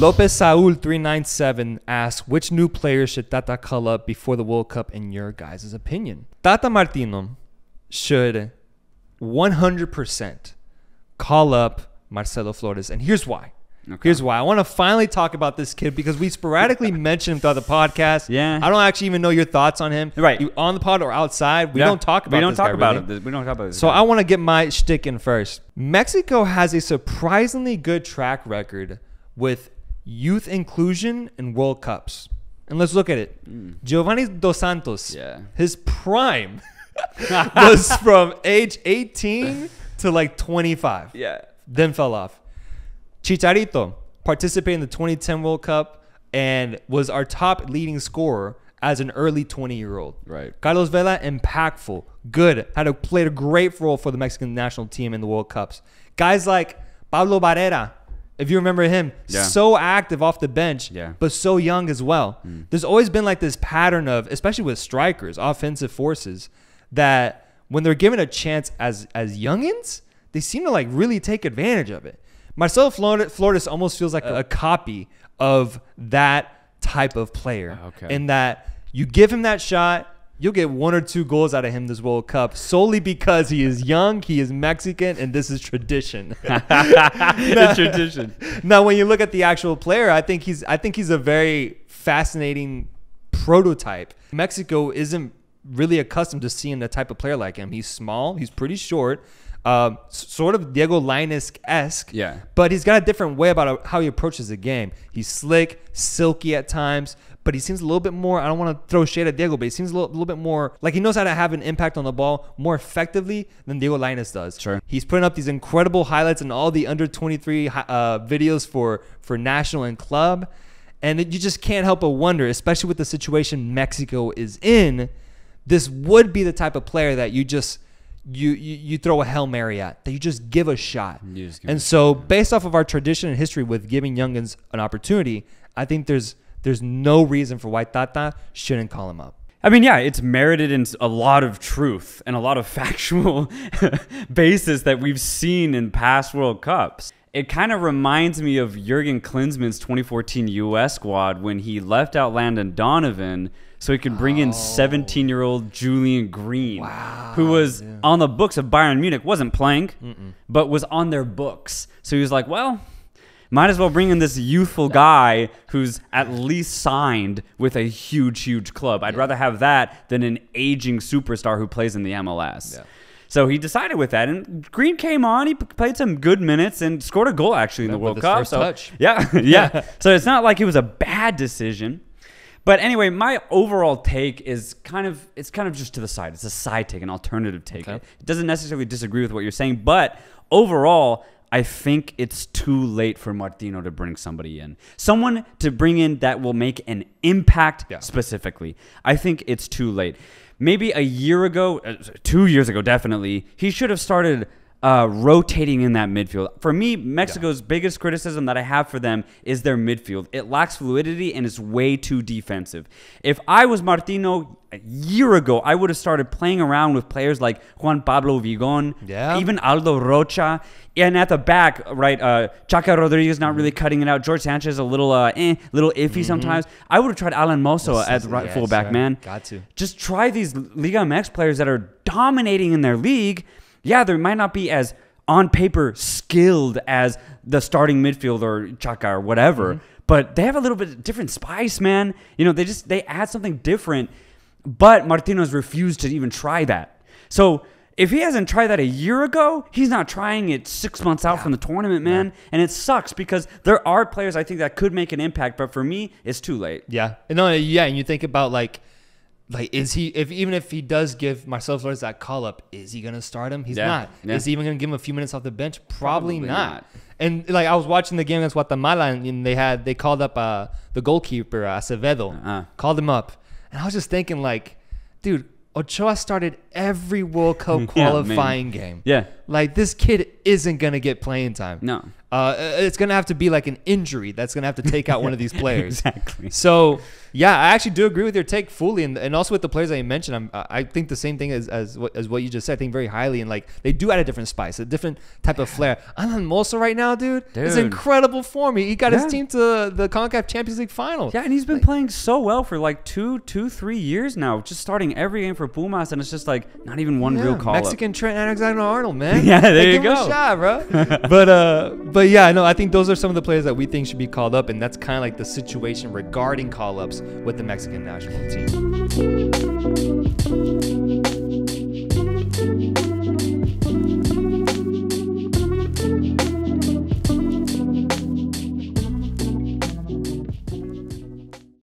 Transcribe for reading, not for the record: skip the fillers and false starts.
Lopez Saul 397 asks, which new players should Tata call up before the World Cup in your guys' opinion? Tata Martino should 100% call up Marcelo Flores. And here's why. Okay. Here's why. I want to finally talk about this kid because we sporadically mention him throughout the podcast. Yeah. I don't actually even know your thoughts on him. Right. You, on the pod or outside, we don't talk about We don't this talk guy, about really. it. We don't talk about this. So I want to get my shtick in first. Mexico has a surprisingly good track record with youth inclusion in World Cups. And let's look at it. Giovanni Dos Santos, his prime was from age 18 to like 25. Yeah. Then fell off. Chicharito participated in the 2010 World Cup and was our top leading scorer as an early 20-year-old. Right. Carlos Vela, impactful, good, played a great role for the Mexican national team in the World Cups. Guys like Pablo Barrera, if you remember him, so active off the bench, but so young as well. There's always been like this pattern of, especially with strikers, offensive forces, that when they're given a chance as youngins, they seem to like really take advantage of it. Marcelo Flores almost feels like a copy of that type of player. In that you give him that shot, you'll get 1 or 2 goals out of him this World Cup solely because he is young, he is Mexican, and this is tradition. It's tradition. Now, when you look at the actual player, I think he's a very fascinating prototype. Mexico isn't really accustomed to seeing a type of player like him. He's small, he's pretty short. Sort of Diego Lainez-esque, but he's got a different way about how he approaches the game. He's slick, silky at times, but he seems a little bit more, I don't want to throw shade at Diego, but he seems a little bit more, like he knows how to have an impact on the ball more effectively than Diego Lainez does. Sure. He's putting up these incredible highlights in all the under-23 videos for national and club, and you just can't help but wonder, especially with the situation Mexico is in, this would be the type of player that you just... You throw a Hail Mary at, that you just give a shot. And so based off of our tradition and history with giving youngins an opportunity, I think there's no reason for why Tata shouldn't call him up. I mean, it's merited in a lot of truth and a lot of factual basis that we've seen in past World Cups. It kind of reminds me of Jurgen Klinsmann's 2014 U.S. squad when he left out Landon Donovan so he could bring in 17-year-old Julian Green, who was on the books of Bayern Munich, wasn't playing, but was on their books. So he was like, well, might as well bring in this youthful guy who's at least signed with a huge, huge club. I'd rather have that than an aging superstar who plays in the MLS. So he decided with that, and Green came on. He played some good minutes and scored a goal actually in the World Cup. First touch. Yeah. So it's not like it was a bad decision. But anyway, my overall take is kind of just to the side. It's a side take, an alternative take. It doesn't necessarily disagree with what you're saying, but overall, I think it's too late for Martino to bring somebody in. Someone to bring in that will make an impact specifically. I think it's too late. Maybe a year ago, 2 years ago, definitely, he should have started rotating in that midfield. For me, Mexico's biggest criticism that I have for them is their midfield. It lacks fluidity and is way too defensive. If I was Martino a year ago, I would have started playing around with players like Juan Pablo Vigón, even Aldo Rocha, and at the back, right, Chaka Rodriguez not really cutting it out. George Sanchez a little iffy sometimes. I would have tried Alan Mosso at right fullback, man. Got to. Just try these Liga MX players that are dominating in their league. Yeah, they might not be as on paper skilled as the starting midfield or Chaka or whatever, but they have a little bit different spice, man. You know, they add something different, but Martino's refused to even try that. So if he hasn't tried that a year ago, he's not trying it 6 months out from the tournament, man. And it sucks because there are players I think that could make an impact, but for me, it's too late. And you think about like is he even if he does give Marcelo Flores that call up, is he gonna start him? He's not. Is he even gonna give him a few minutes off the bench? Probably not. And like I was watching the game against Guatemala, and they called up the goalkeeper Acevedo, called him up, and I was just thinking like, dude, Ochoa started every World Cup qualifying game. Like this kid isn't gonna get playing time. No. It's going to have to be like an injury that's going to have to take out one of these players. Exactly. So, yeah, I actually do agree with your take fully. And also with the players that you mentioned, I think the same thing as what you just said. I think very highly. And, like, they do add a different spice, a different type of flair. Alan Moso right now, dude, is incredible form. He got his team to the CONCACAF Champions League final. Yeah, and he's been playing so well for, like, 3 years now, just starting every game for Pumas. And it's just, like, not even one real call-up. Mexican Trent Alexander-Arnold, man. Yeah, there you go. Give him a shot, bro. But yeah, no, I think those are some of the players that we think should be called up, and that's kind of like the situation regarding call-ups with the Mexican national team.